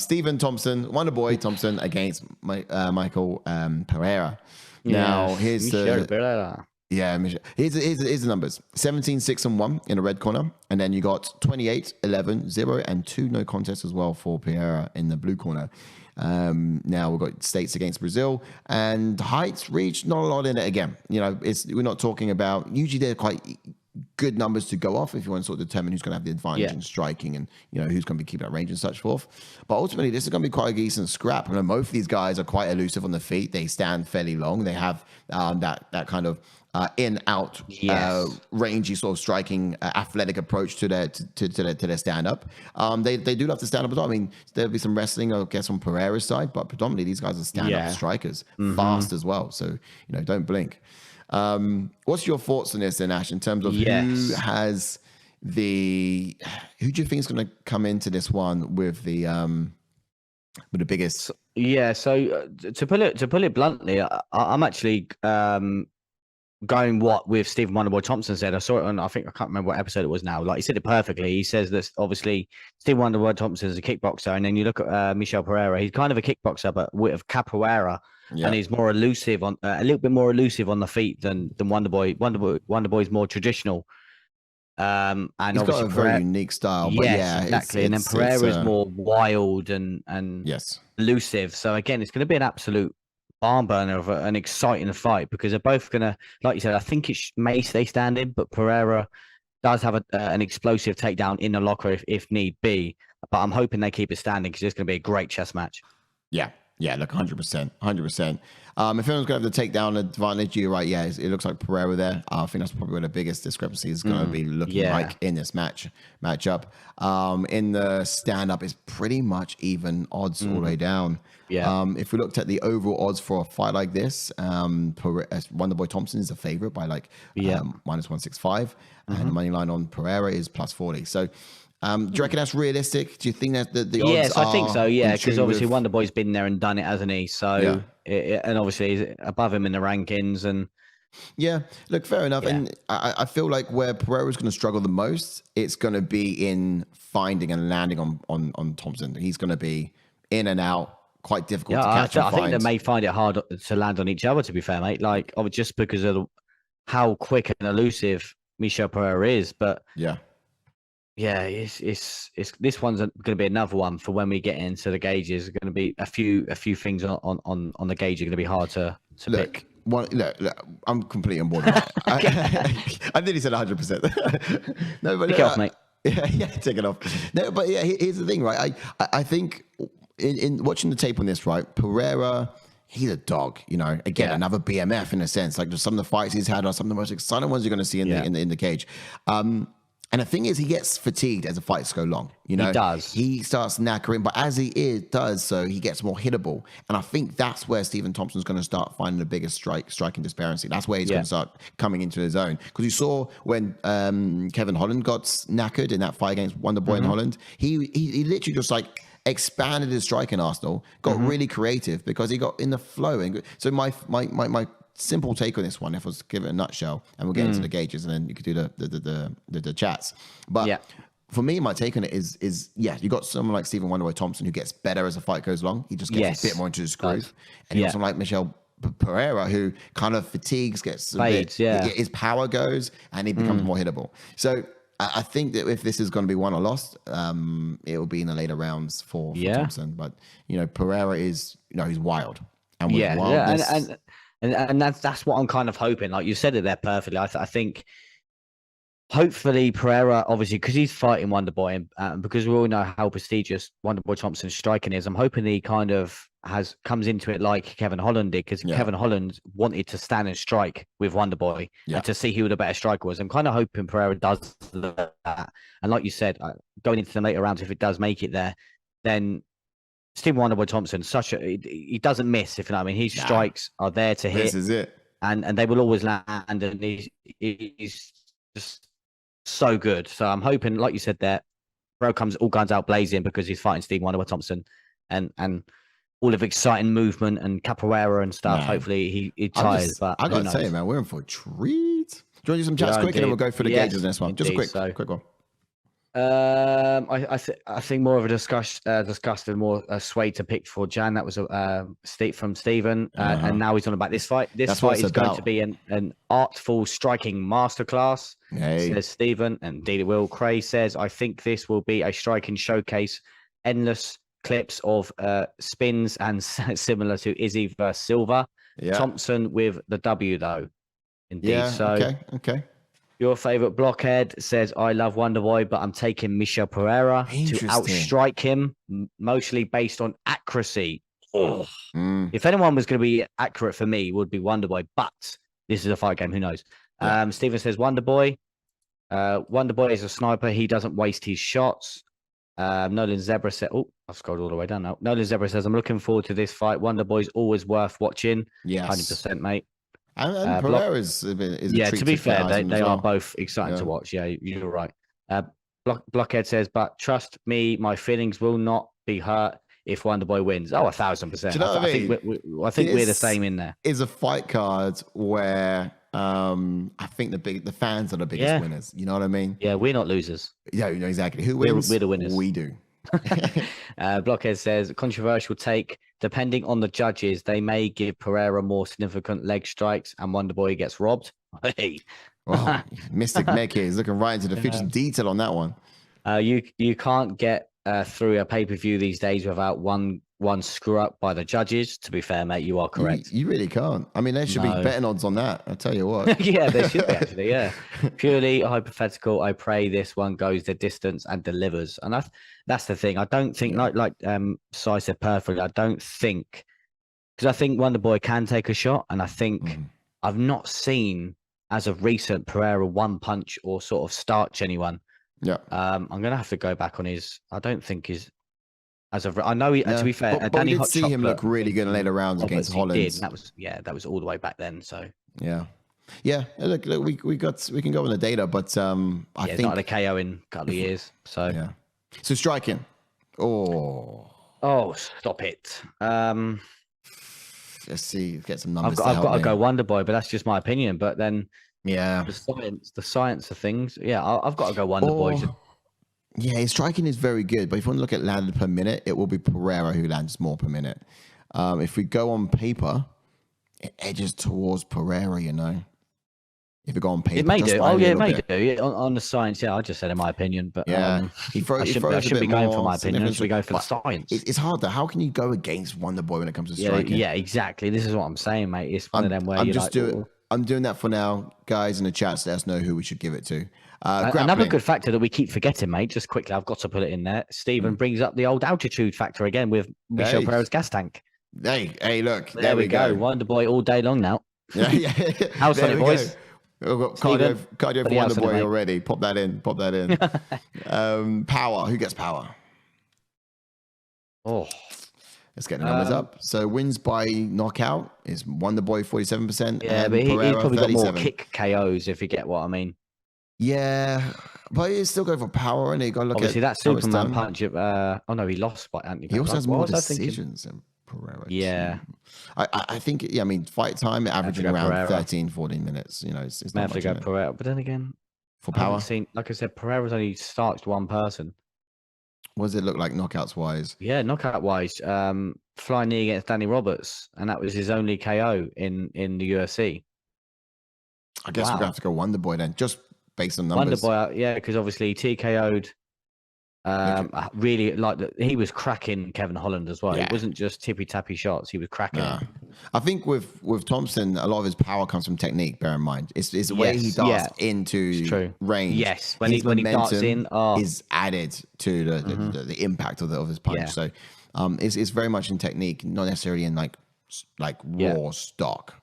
Stephen Thompson, Wonderboy Thompson against Michel Pereira. Now, here's Michel Pereira. Yeah, here's the numbers. 17-6-1 in the red corner. And then you got 28-11-0 and 2 no contests as well for Pereira in the blue corner. Now we've got states against Brazil and heights, reach, not a lot in it again. You know, we're not talking about, usually they're quite good numbers to go off if you want to sort of determine who's going to have the advantage in striking and, you know, who's going to be keeping that range and such forth. But ultimately, this is going to be quite a decent scrap. You know, both of these guys are quite elusive on the feet. They stand fairly long. They have that kind of in-out, rangy sort of striking, athletic approach to their stand-up. They do love to stand up as well. I mean, there'll be some wrestling, I guess, on Pereira's side, but predominantly these guys are stand-up strikers, fast as well. So, you know, don't blink. What's your thoughts on this then, Ash, in terms of who do you think is going to come into this one with the biggest? Yeah, so to put it bluntly, I'm actually going with Stephen Wonderboy Thompson said. I saw it on, I can't remember what episode it was now. Like, he said it perfectly. He says that obviously Stephen Wonderboy Thompson is a kickboxer, and then you look at Michel Pereira. He's kind of a kickboxer, but with capoeira. Yeah. And he's more elusive on a little bit more elusive on the feet than Wonderboy. Wonderboy's more traditional. And he's got a very unique style. But exactly. And then Pereira's more wild and elusive. So again, it's going to be an absolute barn burner of an exciting fight because they're both going to, like you said, I think it may stay standing, but Pereira does have an explosive takedown in the locker if need be. But I'm hoping they keep it standing because it's going to be a great chess match. Yeah, look, 100%. If anyone's going to have the takedown advantage, you're right. Yeah, it looks like Pereira there. I think that's probably where the biggest discrepancy is going to be looking like in this matchup. In the stand-up, it's pretty much even odds all the way down. Yeah. If we looked at the overall odds for a fight like this, Wonderboy Thompson is a favorite by minus 165, and the money line on Pereira is plus 40. So. Do you reckon that's realistic? Do you think that the odds Yes, I think so, yeah, because obviously Wonderboy's been there and done it, hasn't he? So, and obviously he's above him in the rankings. And yeah, look, fair enough. Yeah. And I feel like where Pereira's going to struggle the most, it's going to be in finding and landing on Thompson. He's going to be in and out, quite difficult to catch and find. I think they may find it hard to land on each other, to be fair, mate. Like, just because of how quick and elusive Michel Pereira is. But yeah, it's this one's going to be another one for when we get into the gauges. There's going to be a few things on the gauge are going to be hard to pick. Look, I'm completely on board with that. I nearly said 100%. No, but take it off, mate. Yeah, take it off. No, but yeah, here's the thing, right? I think in watching the tape on this, right, Pereira, he's a dog, you know. Again, another BMF in a sense. Like, just some of the fights he's had are some of the most exciting ones you're going to see in the cage. And the thing is, he gets fatigued as the fights go long. You know, he does. He starts knackering, but as he does so, he gets more hittable. And I think that's where Stephen Thompson's going to start finding the biggest striking disparity. That's where he's going to start coming into his own. Because you saw when Kevin Holland got knackered in that fight against Wonderboy in Holland, he literally just like expanded his striking arsenal, got really creative because he got in the flow. And so my simple take on this one, if I was to give it a nutshell, and we'll get into the gauges, and then you could do the chats. But for me, my take on it is you got someone like Stephen Wonderboy Thompson who gets better as the fight goes along. He just gets a bit more into his groove. And you got someone like Michel Pereira who kind of fatigues, his power goes, and he becomes more hittable. So I think that if this is going to be won or lost, it will be in the later rounds for Thompson. But you know, Pereira is, you know, he's wild, and with wildness, And that's what I'm kind of hoping. Like you said it there perfectly. I think hopefully Pereira, obviously, because he's fighting Wonderboy, and because we all know how prestigious Wonderboy Thompson's striking is, I'm hoping he kind of comes into it like Kevin Holland did, because Kevin Holland wanted to stand and strike with Wonderboy and to see who the better striker was. I'm kind of hoping Pereira does that. And like you said, going into the later rounds, if it does make it there, then Stephen Wonderboy Thompson, he doesn't miss, if you know what I mean. His strikes are there to hit. This is it. And they will always land, and he's just so good. So I'm hoping, like you said there, Bro comes all guns out blazing because he's fighting Stephen Wonderboy Thompson and all of exciting movement and capoeira and stuff. Man. Hopefully he tires. But I got to say, man, we're in for a treat. Do you want to do some chats quick, and then we'll go for the gauges in this one? Just a quick one. I think more of a disgusting, more sway to pick for Jan. That was from Stephen, and now he's on about this fight. This fight is going to be an artful striking masterclass, says Stephen. And Dealer Will Cray says, I think this will be a striking showcase. Endless clips of spins and similar to Izzy versus Silva. Yeah. Thompson with the W though. Indeed. Yeah, so okay. Your favorite blockhead says, I love Wonderboy, but I'm taking Michel Pereira to outstrike him, mostly based on accuracy. If anyone was going to be accurate for me, it would be Wonderboy, but this is a fight game. Who knows? Yeah. Stephen says, Wonderboy. Wonderboy is a sniper. He doesn't waste his shots. Nolan Zebra said, I've scrolled all the way down now. Nolan Zebra says, I'm looking forward to this fight. Wonderboy's always worth watching. Yes. 100%, mate. And Pereira is a treat to be fair, they are both exciting to watch. Yeah, you're right. Blockhead says, but trust me, my feelings will not be hurt if Wonderboy wins. 1,000%. You know I think we're the same in there. Is a fight card where I think the fans are the biggest winners. You know what I mean? Yeah, we're not losers. Yeah, you know exactly. Who wins? We're the winners. We do. Blockhead says, controversial take. Depending on the judges, they may give Pereira more significant leg strikes and Wonderboy gets robbed. Hey. Mystic Meg here is looking right into the future. Detail on that one. You can't get through a pay-per-view these days without one screw up by the judges. To be fair, mate, you are correct. You really can't. I mean, there should be betting odds on that. I'll tell you what. Yeah, there should be actually. Yeah, purely hypothetical. I pray this one goes the distance and delivers. And that's the thing. I don't think like Sai said perfectly. I don't think because I think Wonderboy can take a shot, and I think I've not seen as of recent Pereira one punch or sort of starch anyone. Yeah. I'm gonna have to go back on his. I don't think his. As of I know, to be fair, but Danny we did see him look really good in later rounds against Holland. That was all the way back then. So yeah. Look, we can go on the data, but I think not a KO in a couple of years. So yeah. So striking. Oh, stop it. Let's see. Get some numbers. I've got to go Wonderboy, but that's just my opinion. But then the science of things. Yeah, I've got to go Wonderboy. Yeah, his striking is very good, but if you want to look at landed per minute, it will be Pereira who lands more per minute. If we go on paper, it edges towards Pereira, you know. If we go on paper, it may do. It may do. Yeah, on the science, I just said in my opinion, but I should be going for my opinion. I should be going for the science. It's hard though. How can you go against Wonderboy when it comes to striking? Yeah, exactly. This is what I'm saying, mate. It's one of them where I'm doing that for now, guys in the chat. So let us know who we should give it to. Another good factor that we keep forgetting, mate, just quickly, I've got to put it in there. Stephen brings up the old altitude factor again with Michel Pereira's gas tank. Hey, look. There we go. Wonderboy all day long now. Yeah. House on it, boys. We've got cardio for Wonderboy already. Pop that in. Power. Who gets power? Let's get the numbers up. So wins by knockout is Wonderboy 47%. Yeah, but he's probably got more kick KOs if you get what I mean. Yeah, but he's still going for power, and he got to look obviously that Superman punch. He lost by Anthony. He also has more decisions than Pereira. Yeah, I think. Yeah, I mean, fight time averaging around 13, 14 minutes. You know, it's not much. Go Pereira, but then again, for power, like I said, Pereira's only starched one person. What does it look like knockouts wise? Yeah, knockout wise, flying knee against Danny Roberts, and that was his only KO in the UFC. I guess we're gonna have to go Wonderboy then, just based on numbers. Wonderboy, because obviously TKO'd. Really he was cracking Kevin Holland as well. It wasn't just tippy tappy shots; he was cracking. I think with Thompson, a lot of his power comes from technique. Bear in mind, it's the way he darts into range. Yes, when he darts in, is added to the impact of his punch. Yeah. So, it's very much in technique, not necessarily in like raw stock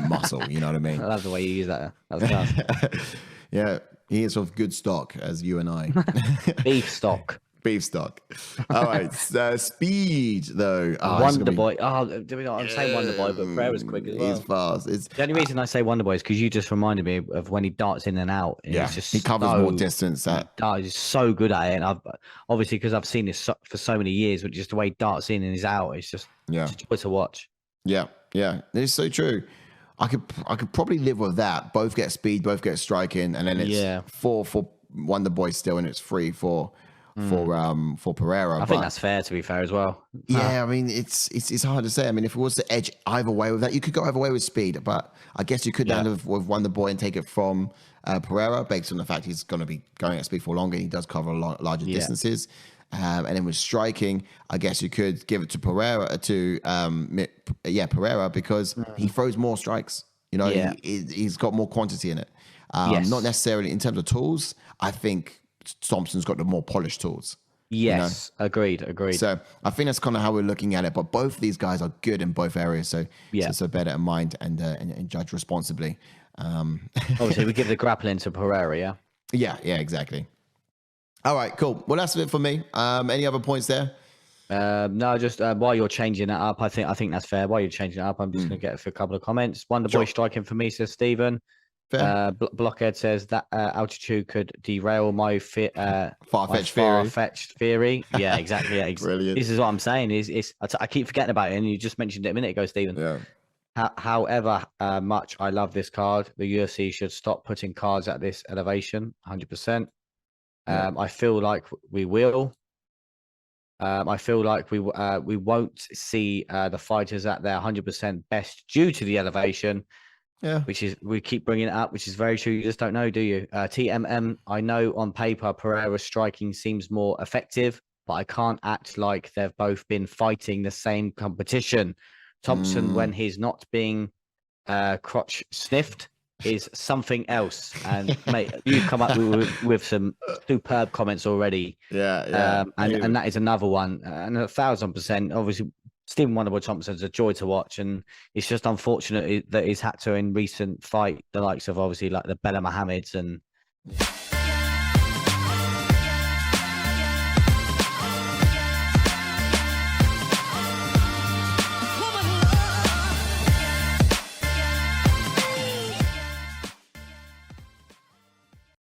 muscle. You know what I mean? I love the way you use that. That was class. Yeah, he is of good stock as you and I. Beef stock. All right, speed though. Wonderboy. I'm saying Wonderboy, but Pereira's quick as well. He's fast. The only reason I say Wonderboy is because you just reminded me of when he darts in and out. He covers more distance. He's so good at it, and obviously because I've seen this for so many years, but just the way he darts in and is out, it's just a joy to watch. Yeah, it's so true. I could probably live with that. Both get speed, both get striking, and then it's for Wonderboy still, and it's 3-4 for Pereira. I think that's fair, to be fair, as well. Yeah, I mean, it's hard to say. I mean, if it was to edge either way with that, you could go either way with speed, but I guess you could end up with Wonderboy and take it from Pereira, based on the fact he's going to be going at speed for longer. And he does cover larger distances. And then with striking, I guess you could give it to Pereira Pereira, because he throws more strikes. You know, he's got more quantity in it. Not necessarily in terms of tools. I think Thompson's got the more polished tools. Yes, you know? Agreed. So I think that's kind of how we're looking at it. But both of these guys are good in both areas. So bear that in mind and judge responsibly. Obviously, we give the grappling to Pereira, yeah, exactly. All right, cool. Well, that's it for me. Any other points there? No, just while you're changing that up, I think that's fair. While you're changing it up, I'm just going to get a couple of comments. Wonderboy striking for me, says Stephen. Blockhead says that altitude could derail my far-fetched theory. Yeah, exactly. Yeah, Brilliant. This is what I'm saying. I keep forgetting about it, and you just mentioned it a minute ago, Stephen. Yeah. However much I love this card, the UFC should stop putting cards at this elevation. 100%. I feel like we will. I feel like we won't see the fighters at their 100% best due to the elevation. Yeah, we keep bringing it up, which is very true. You just don't know, do you? TMM, I know on paper Pereira's striking seems more effective, but I can't act like they've both been fighting the same competition. Thompson, when he's not being crotch sniffed, is something else. And mate, you've come up with some superb comments already. Yeah. And that is another one, and 1,000%. Obviously, Stephen Wonderboy Thompson's a joy to watch, and it's just unfortunate that he's had to, in recent fight, the likes of obviously like the Bella Mohammeds and